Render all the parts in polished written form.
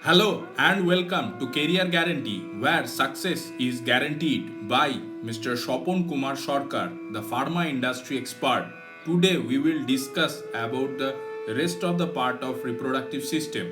Hello and welcome to Career Guarantee, where success is guaranteed by Mr. Shopon Kumar Sarkar, the pharma industry expert. Today we will discuss about the rest of the part of reproductive system.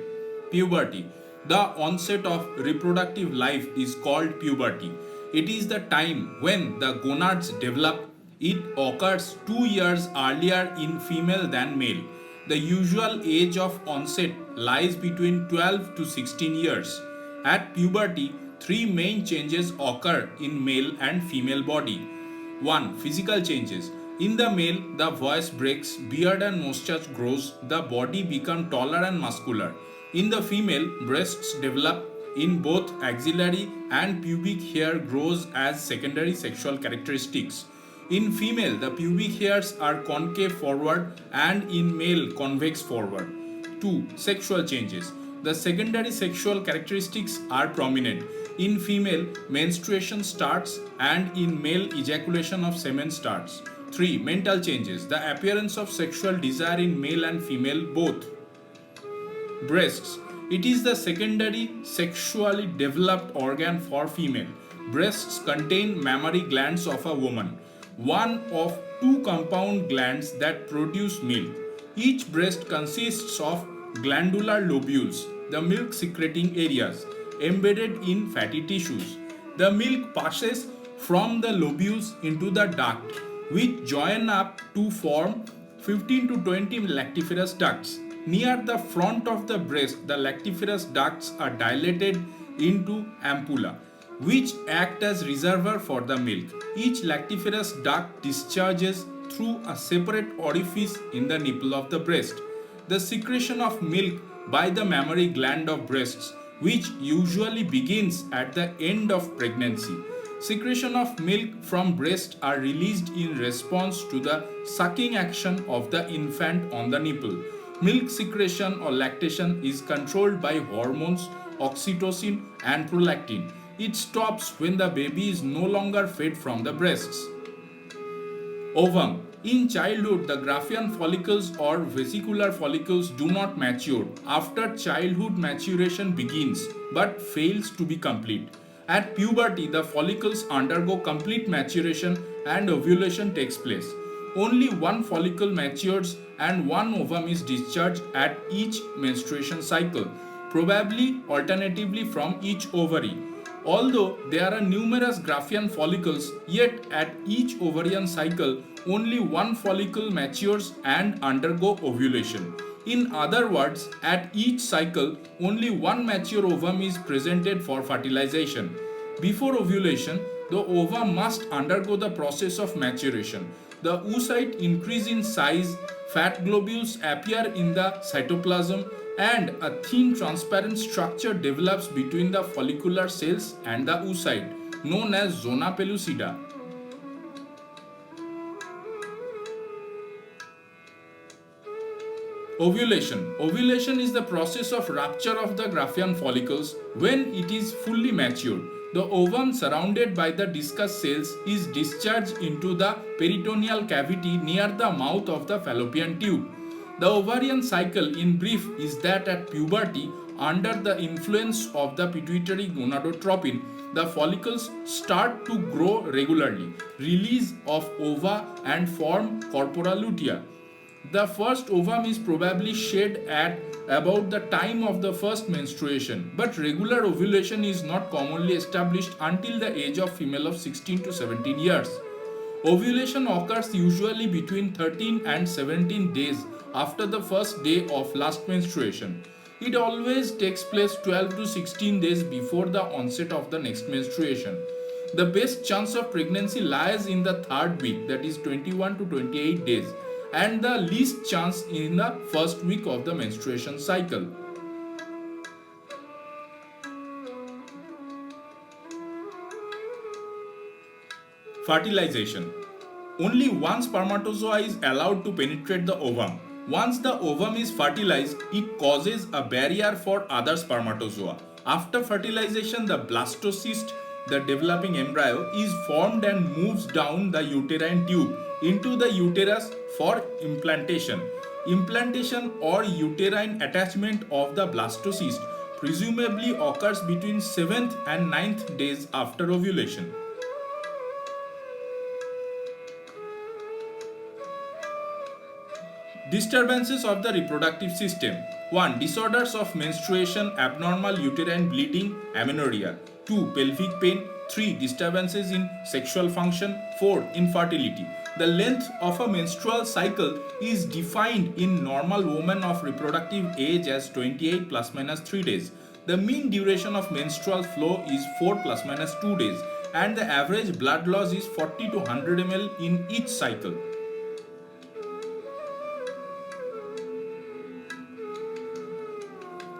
Puberty. The onset of reproductive life is called puberty. It is the time when the gonads develop. It occurs 2 years earlier in female than male. The usual age of onset lies between 12 to 16 years. At puberty, three main changes occur in male and female body. 1. Physical changes. In the male, the voice breaks, beard and mustache grows, the body becomes taller and muscular. In the female, breasts develop in both axillary and pubic hair grows as secondary sexual characteristics. In female, the pubic hairs are concave forward and in male convex forward. 2. Sexual changes. The secondary sexual characteristics are prominent. In female, menstruation starts and in male, ejaculation of semen starts. 3. Mental changes. The appearance of sexual desire in male and female both. Breasts. It is the secondary sexually developed organ for female. Breasts contain mammary glands of a woman, one of two compound glands that produce milk. Each breast consists of glandular lobules, the milk secreting areas, embedded in fatty tissues. The milk passes from the lobules into the duct, which join up to form 15 to 20 lactiferous ducts. Near the front of the breast, the lactiferous ducts are dilated into ampulla, which act as reservoir for the milk. Each lactiferous duct discharges through a separate orifice in the nipple of the breast. The secretion of milk by the mammary gland of breasts, which usually begins at the end of pregnancy. Secretion of milk from breast are released in response to the sucking action of the infant on the nipple. Milk secretion or lactation is controlled by hormones oxytocin and prolactin. It stops when the baby is no longer fed from the breasts. Ovum. In childhood, the Graafian follicles or vesicular follicles do not mature. After childhood, maturation begins but fails to be complete. At puberty, the follicles undergo complete maturation and ovulation takes place. Only one follicle matures and one ovum is discharged at each menstruation cycle, probably alternatively from each ovary. Although there are numerous Graafian follicles, yet at each ovarian cycle, only one follicle matures and undergo ovulation. In other words, at each cycle, only one mature ovum is presented for fertilization. Before ovulation, the ovum must undergo the process of maturation. The oocyte increase in size, fat globules appear in the cytoplasm, and a thin transparent structure develops between the follicular cells and the oocyte, known as zona pellucida. Ovulation. Ovulation is the process of rupture of the Graafian follicles when it is fully matured. The ovum surrounded by the discus cells is discharged into the peritoneal cavity near the mouth of the fallopian tube. The ovarian cycle in brief is that at puberty, under the influence of the pituitary gonadotropin, the follicles start to grow regularly, release of ova and form corpora lutea. The first ovum is probably shed at about the time of the first menstruation, but regular ovulation is not commonly established until the age of female of 16 to 17 years. Ovulation occurs usually between 13 and 17 days after the first day of last menstruation. It always takes place 12 to 16 days before the onset of the next menstruation. The best chance of pregnancy lies in the third week, that is 21 to 28 days, and the least chance in the first week of the menstruation cycle. Fertilization. Only one spermatozoa is allowed to penetrate the ovum. Once the ovum is fertilized, it causes a barrier for other spermatozoa. After fertilization, the blastocyst, the developing embryo, is formed and moves down the uterine tube into the uterus for implantation. Implantation or uterine attachment of the blastocyst presumably occurs between 7th and 9th days after ovulation. Disturbances of the reproductive system. 1. Disorders of menstruation, abnormal uterine bleeding, amenorrhea. 2. Pelvic pain. 3. Disturbances in sexual function. 4. Infertility. The length of a menstrual cycle is defined in normal women of reproductive age as 28 plus minus 3 days. The mean duration of menstrual flow is 4 plus minus 2 days, and the average blood loss is 40 to 100 ml in each cycle.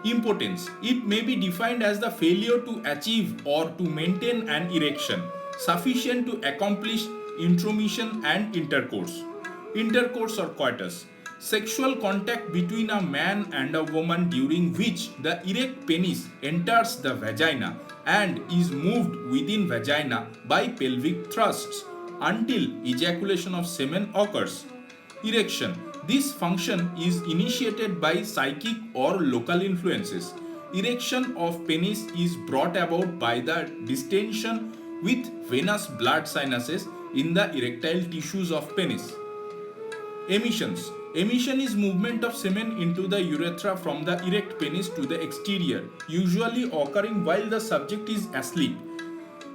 Impotence. It may be defined as the failure to achieve or to maintain an erection sufficient to accomplish intromission and intercourse. Intercourse or coitus. Sexual contact between a man and a woman during which the erect penis enters the vagina and is moved within vagina by pelvic thrusts until ejaculation of semen occurs. Erection. This function is initiated by psychic or local influences. Erection of penis is brought about by the distension with venous blood sinuses in the erectile tissues of penis. Emissions. Emission is movement of semen into the urethra from the erect penis to the exterior, usually occurring while the subject is asleep.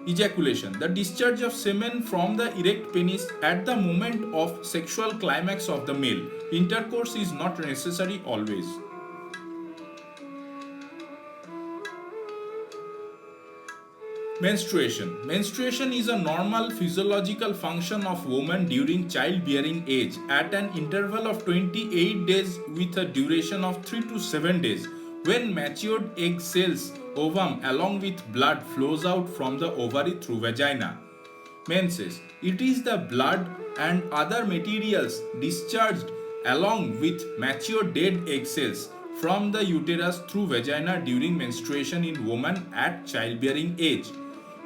Ejaculation. The discharge of semen from the erect penis at the moment of sexual climax of the male. Intercourse is not necessary always. Menstruation. Menstruation is a normal physiological function of woman during childbearing age at an interval of 28 days with a duration of 3 to 7 days, when matured egg cells ovum along with blood flows out from the ovary through vagina. Menses. It is the blood and other materials discharged along with mature dead egg cells from the uterus through vagina during menstruation in woman at childbearing age.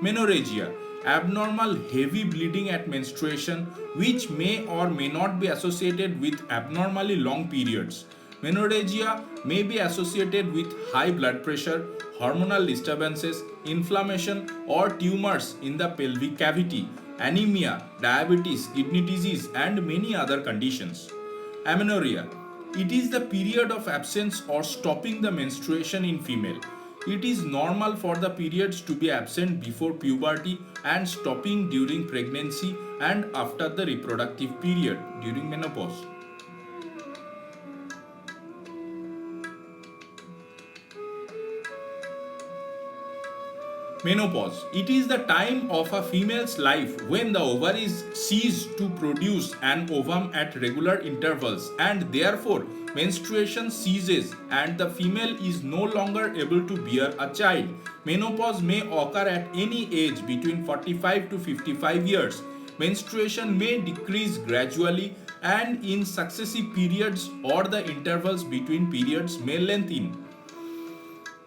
Menorrhagia. Abnormal heavy bleeding at menstruation which may or may not be associated with abnormally long periods. Menorrhagia may be associated with high blood pressure, hormonal disturbances, inflammation or tumors in the pelvic cavity, anemia, diabetes, kidney disease and many other conditions. Amenorrhea. It is the period of absence or stopping the menstruation in female. It is normal for the periods to be absent before puberty and stopping during pregnancy and after the reproductive period during menopause. Menopause. It is the time of a female's life when the ovaries cease to produce an ovum at regular intervals and therefore menstruation ceases and the female is no longer able to bear a child. Menopause may occur at any age between 45 to 55 years. Menstruation may decrease gradually and in successive periods or the intervals between periods may lengthen.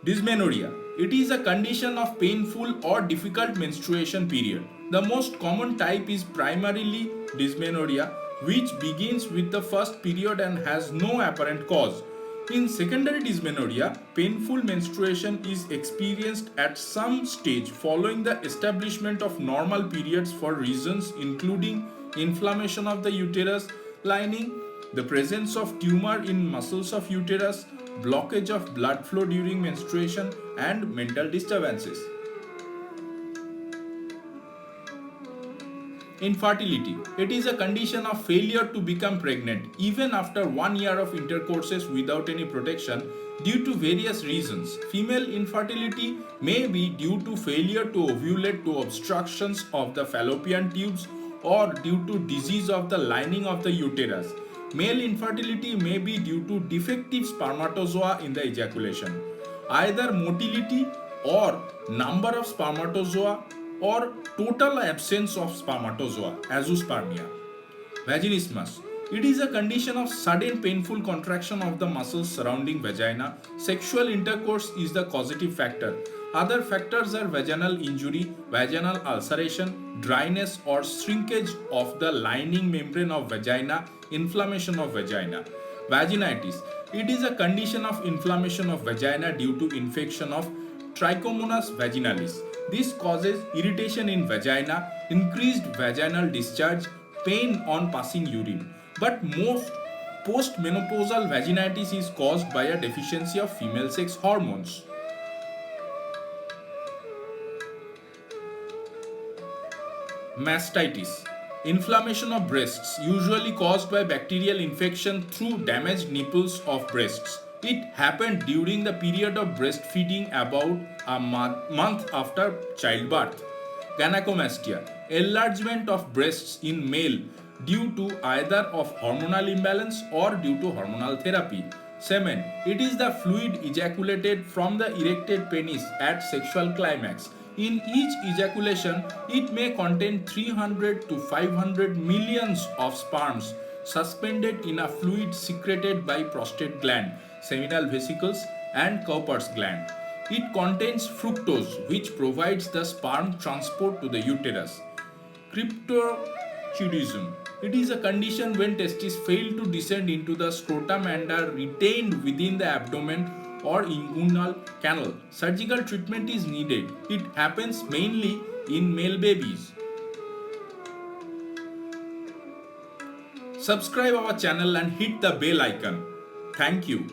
Dysmenorrhea. It is a condition of painful or difficult menstruation period. The most common type is primarily dysmenorrhea, which begins with the first period and has no apparent cause. In secondary dysmenorrhea, painful menstruation is experienced at some stage following the establishment of normal periods for reasons including inflammation of the uterus lining, the presence of tumor in muscles of uterus, blockage of blood flow during menstruation, and mental disturbances. Infertility. It is a condition of failure to become pregnant even after 1 year of intercourses without any protection due to various reasons. Female infertility may be due to failure to ovulate to obstructions of the fallopian tubes or due to disease of the lining of the uterus. Male infertility may be due to defective spermatozoa in the ejaculation, either motility or number of spermatozoa or total absence of spermatozoa, azoospermia. Vaginismus. It is a condition of sudden painful contraction of the muscles surrounding vagina. Sexual intercourse is the causative factor. Other factors are vaginal injury, vaginal ulceration, dryness or shrinkage of the lining membrane of vagina, inflammation of vagina. Vaginitis. It is a condition of inflammation of vagina due to infection of Trichomonas vaginalis. This causes irritation in vagina, increased vaginal discharge, pain on passing urine. But most postmenopausal vaginitis is caused by a deficiency of female sex hormones. Mastitis. Inflammation of breasts, usually caused by bacterial infection through damaged nipples of breasts. It happened during the period of breastfeeding about a month after childbirth. Gynecomastia. Enlargement of breasts in male due to either of hormonal imbalance or due to hormonal therapy. Semen. It is the fluid ejaculated from the erected penis at sexual climax. In each ejaculation, it may contain 300 to 500 millions of sperms suspended in a fluid secreted by prostate gland, seminal vesicles, and Cowper's gland. It contains fructose, which provides the sperm transport to the uterus. Cryptorchidism. It is a condition when testes fail to descend into the scrotum and are retained within the abdomen or inguinal canal. Surgical treatment is needed. It happens mainly in male babies. Subscribe our channel and hit the bell icon. Thank you.